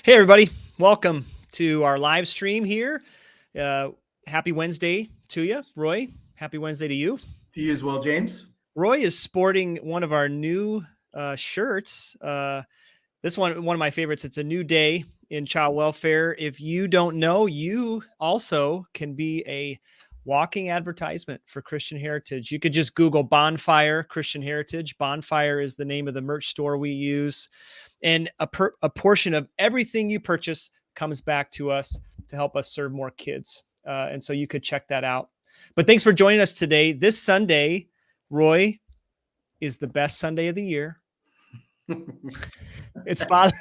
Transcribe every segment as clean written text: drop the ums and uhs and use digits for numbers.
Hey, everybody. Welcome to our live stream here. Uh, Happy Wednesday to you, Roy. Happy Wednesday to you. To you as well, James. Roy is sporting one of our new shirts. This one of my favorites. It's a new day in child welfare. If you don't know, you also can be a walking advertisement for Christian Heritage. You could just Google Bonfire Christian Heritage. Bonfire is the name of the merch store we use. And a portion of everything you purchase comes back to us to help us serve more kids. And so you could check that out. But thanks for joining us today. This Sunday, Roy, is the best Sunday of the year. It's not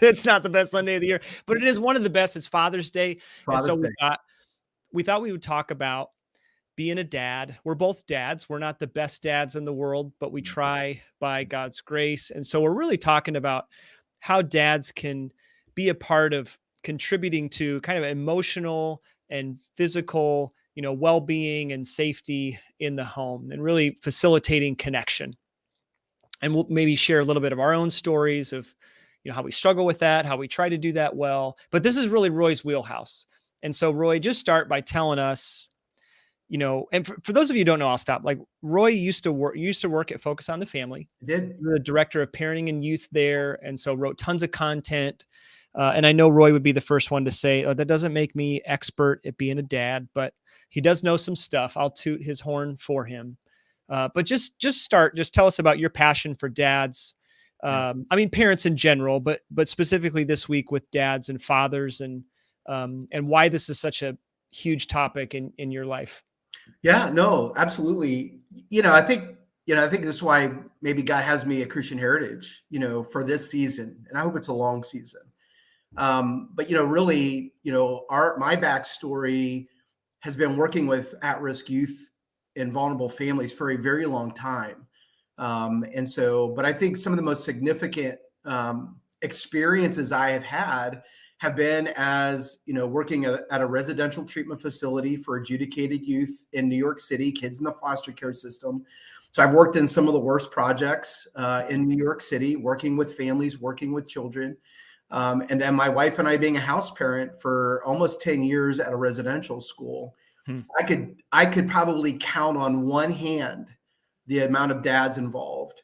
the best Sunday of the year, but it is one of the best. It's Father's Day. And so we thought we would talk about being a dad. We're both dads. We're not the best dads in the world, but we try by God's grace. And so we're really talking about how dads can be a part of contributing to kind of emotional and physical, well-being and safety in the home, and really facilitating connection. And we'll maybe share a little bit of our own stories of, how we struggle with that, how we try to do that well. But this is really Roy's wheelhouse. And so Roy, just start by telling us, and for those of you who don't know, I'll stop. Like, Roy used to work at Focus on the Family. I did. The director of parenting and youth there. And so wrote tons of content. And I know Roy would be the first one to say, that doesn't make me expert at being a dad, but he does know some stuff. I'll toot his horn for him. But just tell us about your passion for dads. Parents in general, but specifically this week with dads and fathers, and why this is such a huge topic in your life. Yeah, no, absolutely. I think this is why maybe God has me at Christian Heritage, for this season, and I hope it's a long season. But really, my backstory has been working with at-risk youth and vulnerable families for a very long time. But I think some of the most significant experiences I have been as, working at a residential treatment facility for adjudicated youth in New York City, kids in the foster care system. So I've worked in some of the worst projects in New York City, working with families, working with children. And then my wife and I being a house parent for almost 10 years at a residential school. I could probably count on one hand the amount of dads involved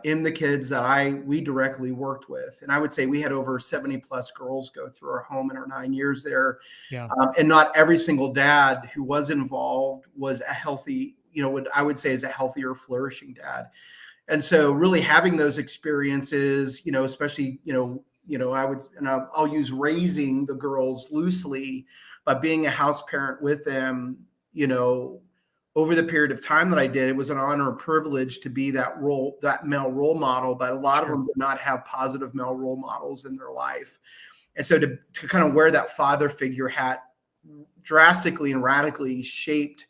in the kids that we directly worked with. And I would say we had over 70 plus girls go through our home in our 9 years there. Yeah. And not every single dad who was involved was a healthy, what I would say is a healthy or flourishing dad. And so really having those experiences, especially, I'll use raising the girls loosely, but being a house parent with them, over the period of time that I did, it was an honor and privilege to be that male role model, but a lot of them did not have positive male role models in their life. And so to kind of wear that father figure hat drastically and radically shaped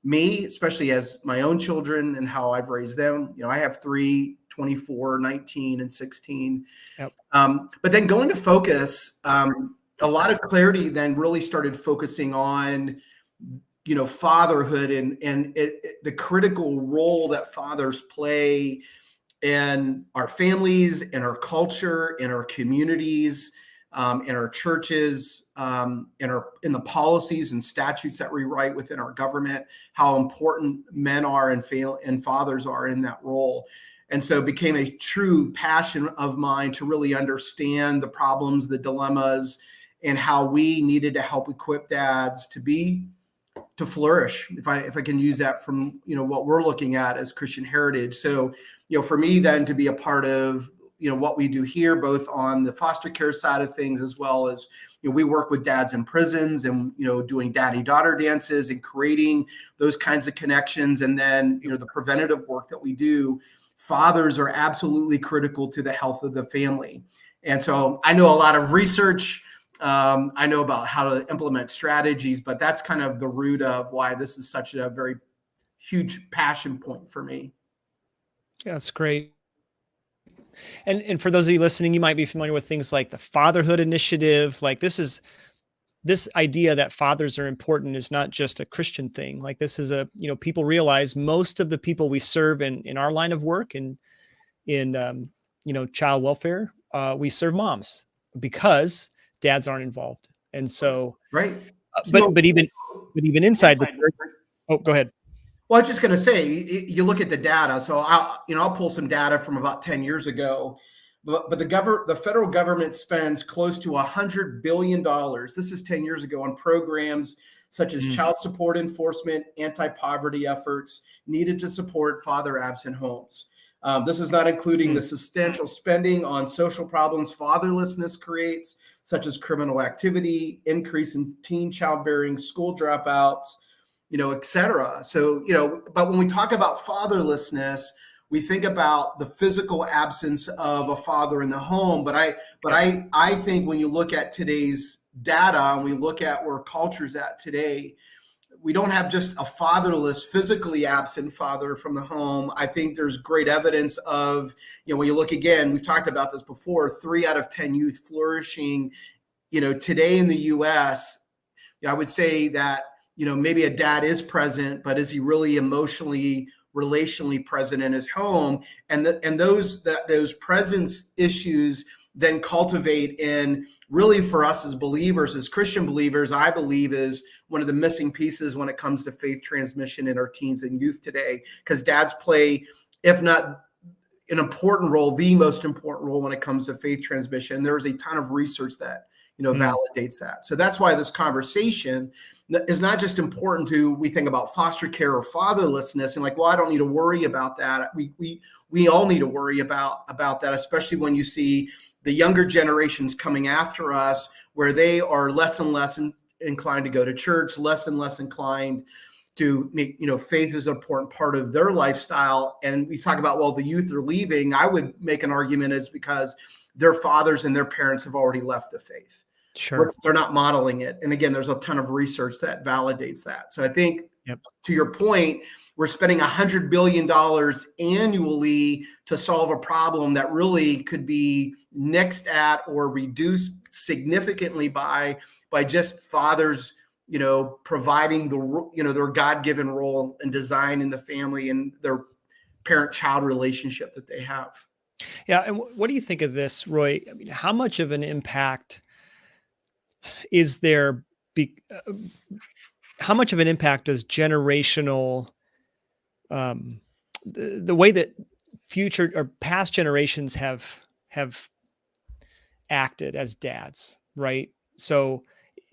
me, especially as my own children and how I've raised them. I have 3, 24, 19, and 16. Yep. But then going to Focus, a lot of clarity then really started focusing on fatherhood and the critical role that fathers play in our families, in our culture, in our communities, in our churches, in the policies and statutes that we write within our government, how important men are and fathers are in that role. And so it became a true passion of mine to really understand the problems, the dilemmas, and how we needed to help equip dads to flourish, if I can use that from, what we're looking at as Christian Heritage. So, for me then to be a part of, what we do here, both on the foster care side of things, as well as, we work with dads in prisons and, doing daddy-daughter dances and creating those kinds of connections. And then, the preventative work that we do, fathers are absolutely critical to the health of the family. And so I know a lot of research. I know about how to implement strategies, but that's kind of the root of why this is such a very huge passion point for me. Yeah, that's great. And for those of you listening, you might be familiar with things like the Fatherhood Initiative. Like, this idea that fathers are important is not just a Christian thing. Like, this is people realize most of the people we serve in our line of work and in child welfare, we serve moms, because dads aren't involved. And so, Right. but So even inside the church. Oh, go ahead. well, I was just going to say, you look at the data. So I'll pull some data from about 10 years ago, but the federal government spends close to $100 billion. This is 10 years ago on programs such as child support enforcement, anti-poverty efforts needed to support father absent homes. This is not including the substantial spending on social problems fatherlessness creates, such as criminal activity, increase in teen childbearing, school dropouts, et cetera. So, but when we talk about fatherlessness, we think about the physical absence of a father in the home. But I think when you look at today's data and we look at where culture's at today, we don't have just a fatherless, physically absent father from the home. I think there's great evidence of, when you look again, we've talked about this before, 3 out of 10 youth flourishing, today in the US. I would say that, maybe a dad is present, but is he really emotionally, relationally present in his home? And those presence issues then cultivate in, really, for us as believers, as Christian believers, I believe is one of the missing pieces when it comes to faith transmission in our teens and youth today, because dads play, if not an important role, the most important role when it comes to faith transmission. There's a ton of research that validates that. So that's why this conversation is not just important to, we think about foster care or fatherlessness and like, well, I don't need to worry about that. We all need to worry about that, especially when you see the younger generations coming after us, where they are less and less inclined to go to church, less and less inclined to make, faith is an important part of their lifestyle. And we talk about, well, the youth are leaving. I would make an argument is because their fathers and their parents have already left the faith. Sure. They're not modeling it. And again, there's a ton of research that validates that. So I think, to your point, we're spending $100 billion annually to solve a problem that really could be nixed at or reduced significantly by just fathers, providing their God-given role and design in the family and their parent-child relationship that they have. Yeah. And what do you think of this, Roy? I mean, how much of an impact is there? How much of an impact does generational, the way that future or past generations have acted as dads, right? So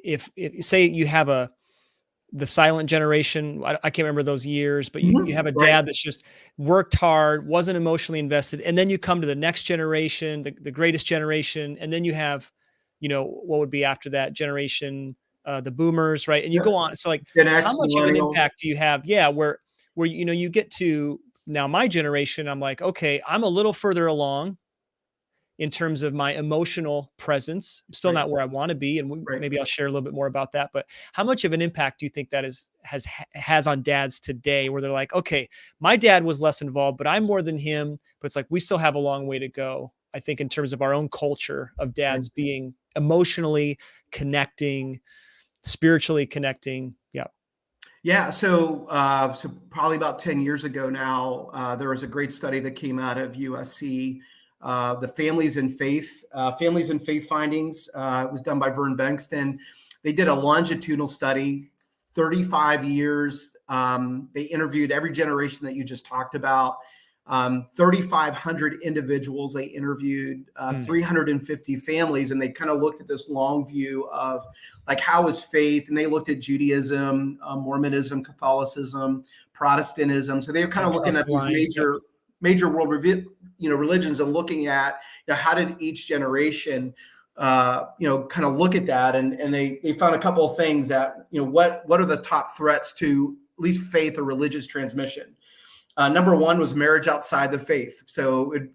if say you have the silent generation, I can't remember those years, but you have a dad that's just worked hard, wasn't emotionally invested. And then you come to the next generation, the greatest generation. And then you have, what would be after that generation, the boomers, right? And you go on. So like, how much of an impact do you have? Yeah. Where, you get to now my generation, I'm like, okay, I'm a little further along in terms of my emotional presence. I'm still not where I want to be. And maybe I'll share a little bit more about that, but how much of an impact do you think that has on dads today, where they're like, okay, my dad was less involved, but I'm more than him, but it's like, we still have a long way to go. I think in terms of our own culture of dads being emotionally connecting, spiritually connecting. Yeah. Yeah. So probably about 10 years ago now, there was a great study that came out of USC, the Families in Faith findings. It was done by Vern Bankston. They did a longitudinal study, 35 years. They interviewed every generation that you just talked about. 3,500 individuals they interviewed, 350 families, and they kind of looked at this long view of like, how is faith? And they looked at Judaism, Mormonism, Catholicism, Protestantism. So they were kind of looking at these major world religions and looking at, how did each generation kind of look at that, and they found a couple of things that, what are the top threats to at least faith or religious transmission. Number one was marriage outside the faith. So, in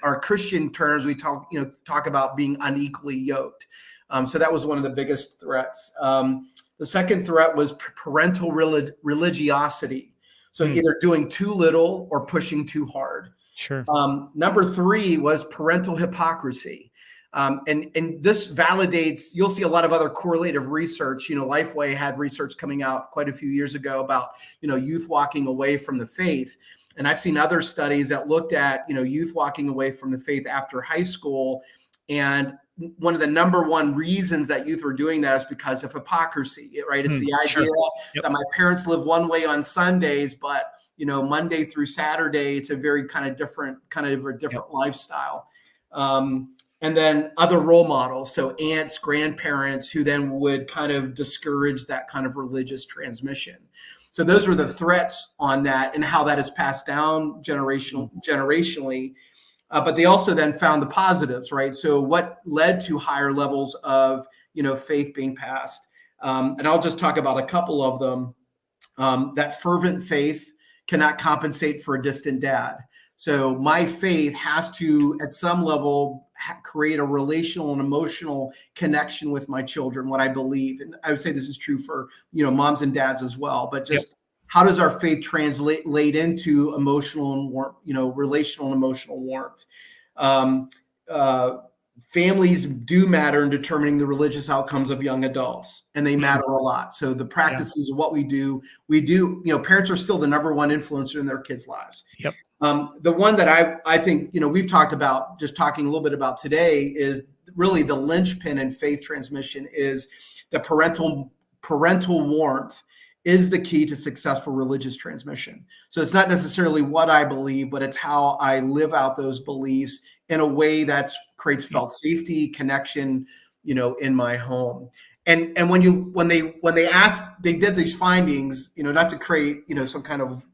our Christian terms, we talk about being unequally yoked. So that was one of the biggest threats. The second threat was parental religiosity. So either doing too little or pushing too hard. Sure. Number three was parental hypocrisy. And this validates, you'll see a lot of other correlative research. Lifeway had research coming out quite a few years ago about, youth walking away from the faith. And I've seen other studies that looked at, youth walking away from the faith after high school. And one of the number one reasons that youth were doing that is because of hypocrisy, right? It's the idea Sure. Yep. that my parents live one way on Sundays, but Monday through Saturday, it's a very kind of a Yep. different lifestyle. And then other role models, so aunts, grandparents, who then would kind of discourage that kind of religious transmission. So those were the threats on that and how that is passed down generationally. But they also then found the positives, right? So what led to higher levels of faith being passed? And I'll just talk about a couple of them. That fervent faith cannot compensate for a distant dad. So my faith has to, at some level, create a relational and emotional connection with my children, what I believe. And I would say this is true for, moms and dads as well, but just how does our faith translate into emotional and relational and emotional warmth? Families do matter in determining the religious outcomes of young adults, and they matter a lot. So the practices of what we do, parents are still the number one influencer in their kids' lives. Yep. The one that I think, we've talked about, just talking a little bit about today, is really the linchpin in faith transmission is the parental warmth is the key to successful religious transmission. So it's not necessarily what I believe, but it's how I live out those beliefs in a way that creates felt safety, connection, in my home. And when they asked, they did these findings, not to create, some kind of,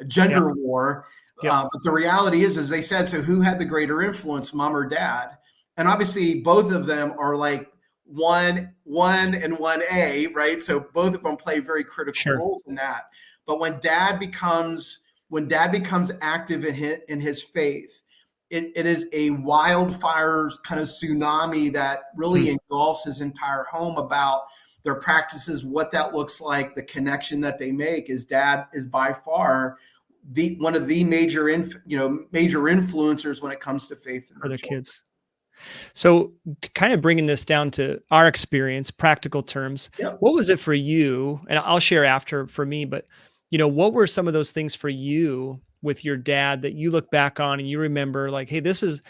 gender war. But the reality is they said, so who had the greater influence, mom or dad? And obviously both of them are like 1 and 1A, right? So both of them play very critical roles in that. But when dad becomes active in his faith, it is a wildfire kind of tsunami that really engulfs his entire home about their practices, what that looks like, the connection that they make. Is dad is by far one of the major influencers when it comes to faith in For their children. kids. So kind of bringing this down to our experience, practical terms, what was it for you? And I'll share after for me, but what were some of those things for you with your dad that you look back on and you remember like, hey, this is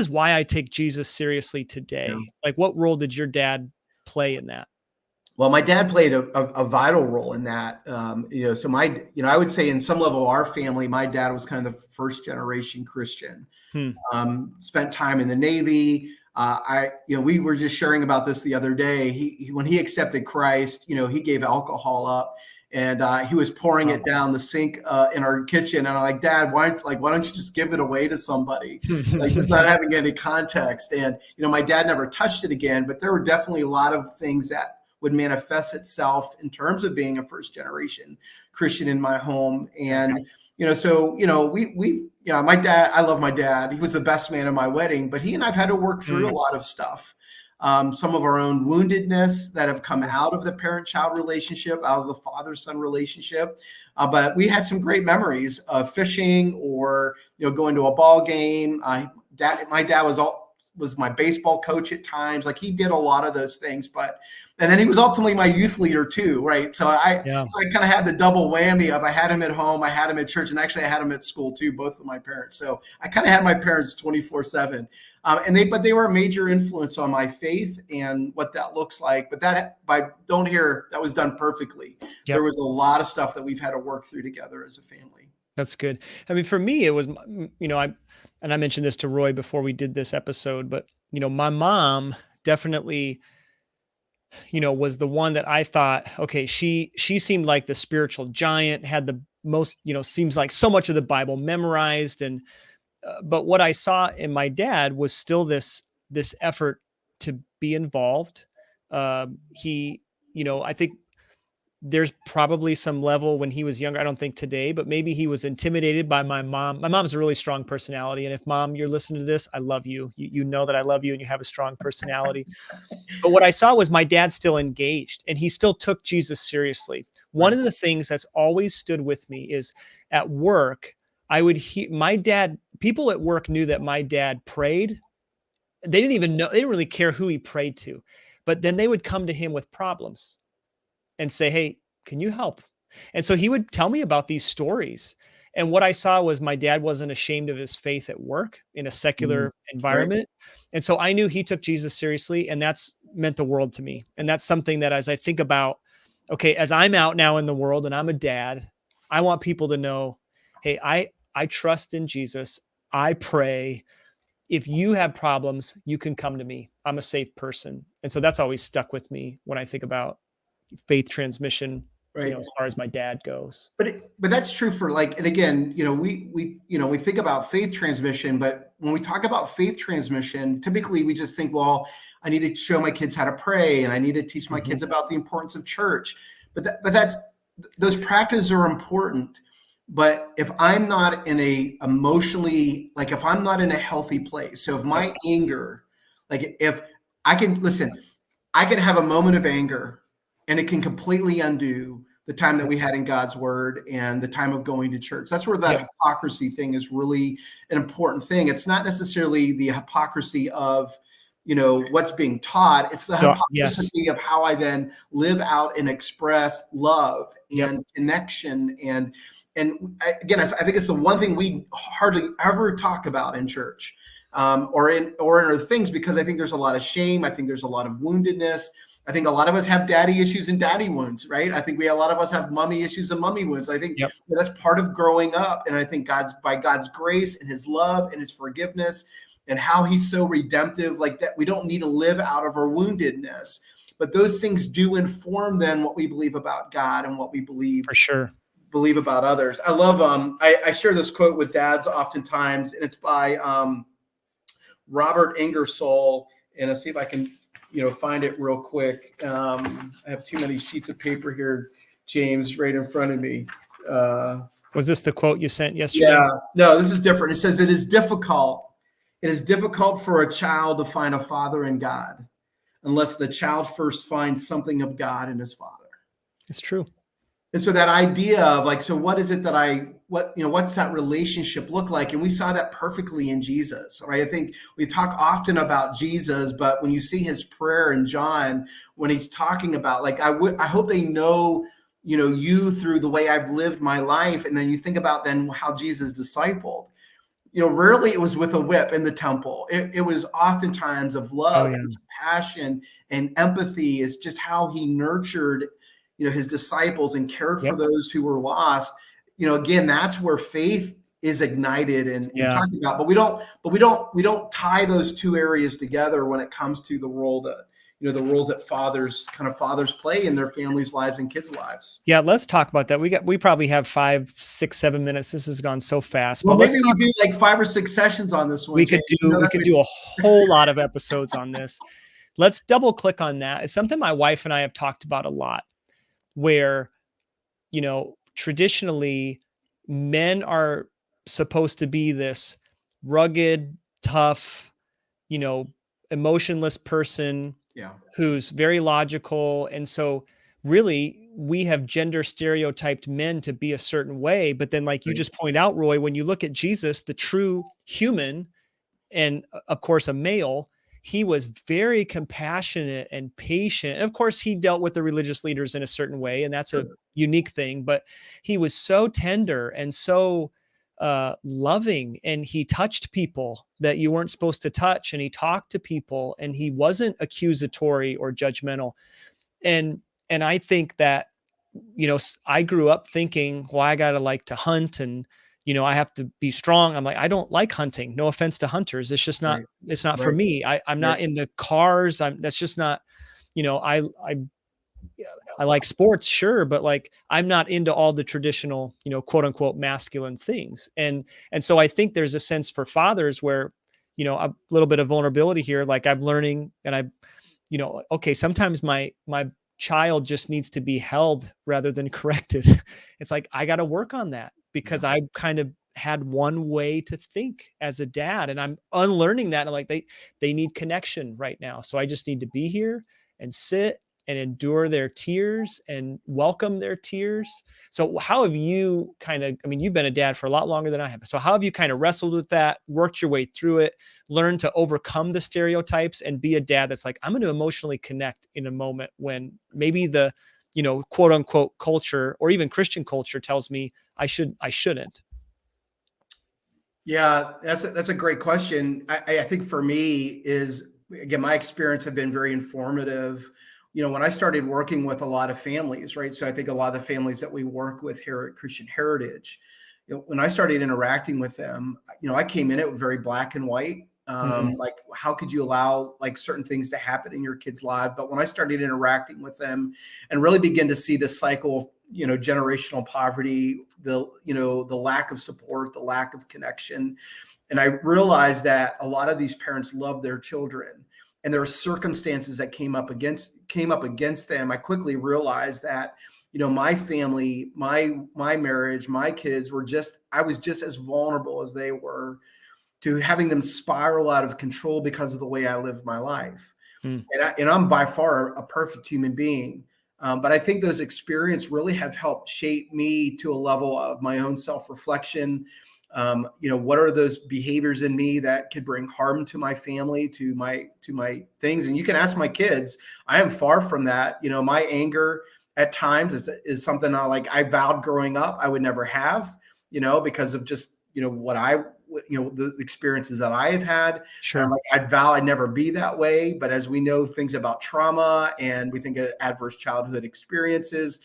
why I take Jesus seriously today. Like what role did your dad play in that? Well, my dad played a vital role in that. So I would say in some level, our family, my dad was kind of the first generation Christian. Spent time in the Navy. We were just sharing about this the other day. When he accepted Christ, he gave alcohol up, and he was pouring it down the sink in our kitchen. And I'm like, Dad, why don't you just give it away to somebody? Like, just not having any context. And my dad never touched it again. But there were definitely a lot of things that would manifest itself in terms of being a first generation Christian in my home. And my dad, I love my dad. He was the best man at my wedding, but he and I've had to work through a lot of stuff. Some of our own woundedness that have come out of the parent-child relationship, out of the father-son relationship. But we had some great memories of fishing or, going to a ball game. My dad was my baseball coach at times. Like, he did a lot of those things, and then he was ultimately my youth leader too, right? So I kind of had the double whammy of I had him at home, I had him at church, and actually I had him at school too, both of my parents. So I kind of had my parents 24/7. But they were a major influence on my faith and what that looks like. But that was done perfectly. There was a lot of stuff that we've had to work through together as a family. That's good. I mean, for me, it was, I mentioned this to Roy before we did this episode, but, my mom definitely, was the one that I thought, okay, she seemed like the spiritual giant, had the most, seems like so much of the Bible memorized. And, but what I saw in my dad was still this effort to be involved. I think there's probably some level when he was younger, I don't think today, but maybe he was intimidated by my mom. My mom's a really strong personality. And if mom, you're listening to this, I love you. You know that I love you and you have a strong personality. But what I saw was my dad still engaged and he still took Jesus seriously. One of the things that's always stood with me is at work, I would hear my dad, people at work knew that my dad prayed. They didn't even know, they didn't really care who he prayed to, but then they would come to him with problems and say, hey, can you help? And so he would tell me about these stories. And what I saw was my dad wasn't ashamed of his faith at work in a Mhm. secular Right. environment. And so I knew he took Jesus seriously, and that's meant the world to me. And that's something that as I think about, okay, as I'm out now in the world and I'm a dad, I want people to know, hey, I trust in Jesus. I pray. If you have problems, you can come to me. I'm a safe person. And so that's always stuck with me when I think about faith transmission, Right. as far as my dad goes. But that's true for like, and again, we think about faith transmission, but when we talk about faith transmission, typically we just think, well, I need to show my kids how to pray, and I need to teach my Mhm. kids about the importance of church. But that's those practices are important. But if I'm not in a emotionally, like if I'm not in a healthy place, so if Yep. my anger, like if I can listen, I can have a moment of anger and it can completely undo the time that Yep. we had in God's word and the time of going to church. That's where that Yep. hypocrisy thing is really an important thing. It's not necessarily the hypocrisy of, what's being taught. It's the Yes. hypocrisy of how I then live out and express love Yep. and connection. Again, I think it's the one thing we hardly ever talk about in church, or in other things, because I think there's a lot of shame. I think there's a lot of woundedness. I think a lot of us have daddy issues and daddy wounds, right? I think a lot of us have mommy issues and mommy wounds. I think Yep. that's part of growing up. And I think by God's grace and his love and his forgiveness and how he's so redemptive, like that, we don't need to live out of our woundedness. But those things do inform then what we believe about God and what we For believe sure. about others. I love I share this quote with dads oftentimes, and it's by Robert Ingersoll, and I'll see if I can, find it real quick. I have too many sheets of paper here, James, right in front of me. Was this the quote you sent yesterday? Yeah, no, this is different. It says, "It is difficult. It is difficult for a child to find a father in God, unless the child first finds something of God in his father." It's true. And so that idea of like, so what is it that what's that relationship look like? And we saw that perfectly in Jesus, right? I think we talk often about Jesus, but when you see his prayer in John, when he's talking about like, I hope they know, you through the way I've lived my life. And then you think about then how Jesus discipled, rarely it was with a whip in the temple. It was oftentimes of Oh love yeah. and compassion and empathy, is just how he nurtured, his disciples and cared for Yep. those who were lost. Again, that's where faith is ignited and Yeah. talked about. But we don't tie those two areas together when it comes to the role that, the roles that fathers play in their families' lives and kids' lives. Yeah. Let's talk about that. We probably have 5, 6, 7 minutes. This has gone so fast, Well, but let's maybe we talk. do like 5 or 6 sessions on this one, We James. could do, we That could could. do a whole lot of episodes on this. Let's double click on that. It's something my wife and I have talked about a lot, where, traditionally men are supposed to be this rugged, tough, you know, emotionless person Yeah. who's very logical. And so really we have gender stereotyped men to be a certain way. But then, like you Right. just point out, Roy, when you look at Jesus, the true human, and of course a male, he was very compassionate and patient. And of course he dealt with the religious leaders in a certain way, and that's a Sure. unique thing, but he was so tender and so loving, and he touched people that you weren't supposed to touch, and he talked to people, and he wasn't accusatory or judgmental. And I think that, I grew up thinking, well, I gotta like to hunt, and I have to be strong. I'm like, I don't like hunting. No offense to hunters. Right. It's not for Right. me. I'm Right. not into cars. That's just not, I like sports, sure, but like I'm not into all the traditional, quote unquote masculine things. And so I think there's a sense for fathers where, a little bit of vulnerability here. Like I'm learning, and okay, sometimes my child just needs to be held rather than corrected. It's like I got to work on that, Yeah. because I kind of had one way to think as a dad, and I'm unlearning that. And like they need connection right now, so I just need to be here and sit and endure their tears and welcome their tears. So how have you you've been a dad for a lot longer than I have. So how have you kind of wrestled with that, worked your way through it, learn to overcome the stereotypes, and be a dad that's like, I'm going to emotionally connect in a moment when maybe the, quote unquote culture or even Christian culture tells me I shouldn't. Yeah, that's a great question. I think for me is, again, my experience have been very informative. When I started working with a lot of families, right? So I think a lot of the families that we work with here at Christian Heritage, when I started interacting with them, I came in it very black and white. Mhm. Like, how could you allow like certain things to happen in your kid's life? But when I started interacting with them and really begin to see this cycle of, generational poverty, the lack of support, the lack of connection, and I realized that a lot of these parents love their children, and there are circumstances that came up against them. I quickly realized that, my family, my marriage, my kids I was just as vulnerable as they were to having them spiral out of control because of the way I lived my life. Mm. And I'm by far a perfect human being. But I think those experiences really have helped shape me to a level of my own self-reflection. What are those behaviors in me that could bring harm to my family, to my things? And you can ask my kids. I am far from that. My anger at times is something I vowed growing up I would never have. Because of just the experiences that I have had. And I'm Sure. like, I'd vow I'd never be that way. But as we know things about trauma and we think of adverse childhood experiences,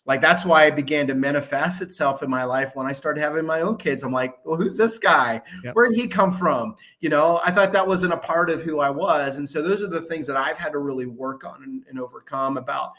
like that's why it began to manifest itself in my life when I started having my own kids. I'm like, well, who's this guy? Yep. Where did he come from? I thought that wasn't a part of who I was. And so those are the things that I've had to really work on and overcome about,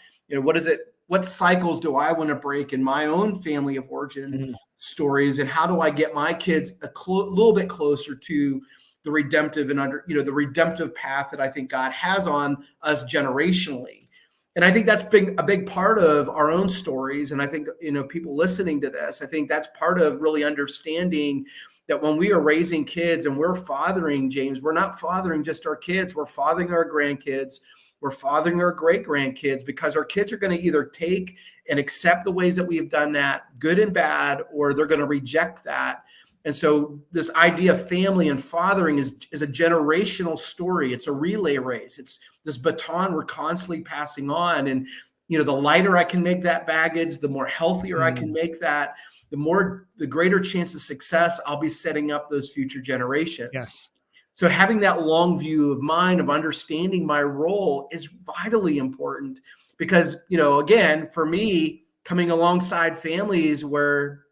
what cycles do I want to break in my own family of origin Mhm. stories, and how do I get my kids little bit closer to the redemptive and the redemptive path that I think God has on us generationally. And I think that's been a big part of our own stories. And I think, people listening to this, I think that's part of really understanding that when we are raising kids and we're fathering, James, we're not fathering just our kids, we're fathering our grandkids, we're fathering our great grandkids, because our kids are going to either take and accept the ways that we've done that, good and bad, or they're going to reject that. And so this idea of family and fathering is a generational story. It's a relay race. It's this baton we're constantly passing on. And, the lighter I can make that baggage, the more healthier I can Mm. make that, the greater chance of success I'll be setting up those future generations. Yes. So having that long view of mind, of understanding my role, is vitally important, because, again, for me, coming alongside families where,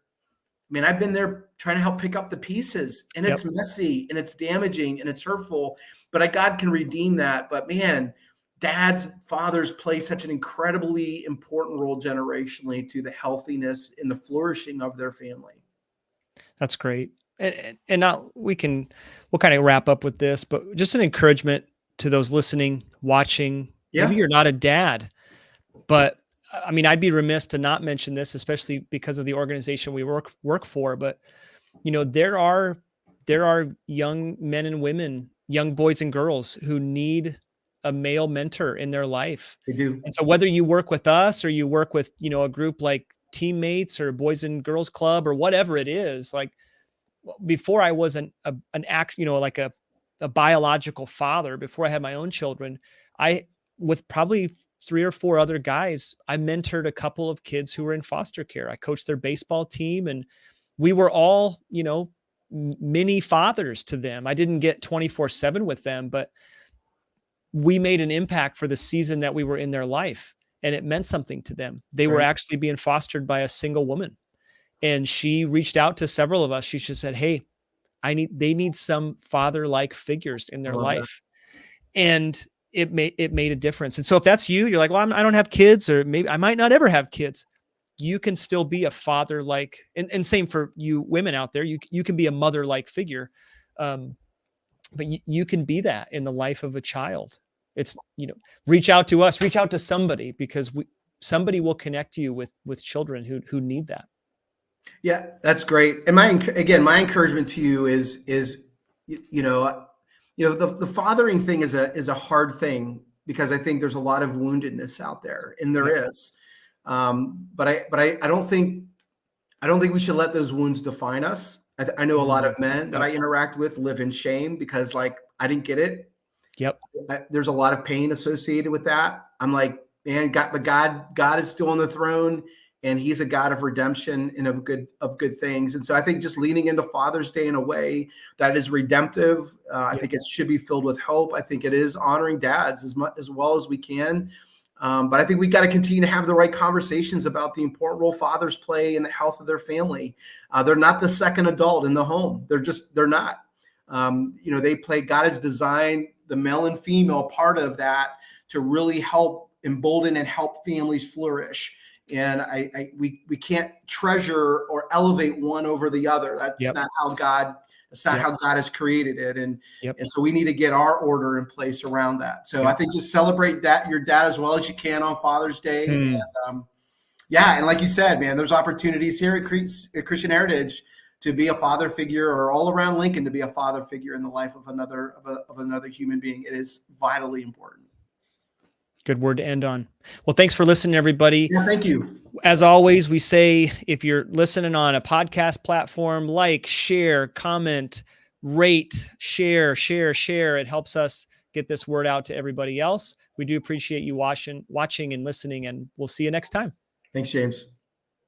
I've been there trying to help pick up the pieces, and it's Yep. messy and it's damaging and it's hurtful, but God can redeem that. But man, dads, fathers play such an incredibly important role generationally to the healthiness and the flourishing of their family. That's great. And now we'll kind of wrap up with this, but just an encouragement to those listening, watching. Maybe Yeah, you're not a dad, but I mean, I'd be remiss to not mention this, especially because of the organization we work for. But there are young men and women, young boys and girls who need a male mentor in their life. they do. And so whether you work with us or you work with, a group like Teammates or Boys and Girls Club or whatever it is, like before I was an act, like a biological father, before I had my own children, I with probably three or four other guys, I mentored a couple of kids who were in foster care. I coached their baseball team, and we were all, mini fathers to them. I didn't get 24/7 with them, but we made an impact for the season that we were in their life, and it meant something to them. They were Right. actually being fostered by a single woman, and she reached out to several of us. She just said, "Hey, they need some father-like figures in I their love that. life." And it made a difference. And so if that's you, you're like, "Well, I don't have kids, or maybe I might not ever have kids." You can still be a father-like, and same for you women out there. You can be a mother-like figure. Um, but you can be that in the life of a child. It's, reach out to us, reach out to somebody, because somebody will connect you with children who need that. Yeah, that's great. And my encouragement to you is the fathering thing is a hard thing, because I think there's a lot of woundedness out there, and Yep. there is. But I don't think we should let those wounds define us. I know a lot of Mhm. men that Yep. I interact with live in shame because, like, I didn't get it. Yep. There's a lot of pain associated with that. I'm like, man, God is still on the throne. and he's a God of redemption and of good things. And so I think just leaning into Father's Day in a way that is redemptive, I think it should be filled with hope. I think it is honoring dads as well as we can. But I think we got to continue to have the right conversations about the important role fathers play in the health of their family. They're not the second adult in the home. They're not. They play, God has designed the male and female part of that to really help embolden and help families flourish. And we can't treasure or elevate one over the other. That's not how God. That's not how God has created it. And so we need to get our order in place around that. So I think just celebrate your dad as well as you can on Father's Day. And and like you said, man, there's opportunities here at Christian Heritage to be a father figure, or all around Lincoln to be a father figure in the life of another human being. It is vitally important. Good word to end on. Well, thanks for listening, everybody. Yeah, thank you. As always, we say, if you're listening on a podcast platform, like, share, comment, rate, share. It helps us get this word out to everybody else. We do appreciate you watching and listening, and we'll see you next time. Thanks, James.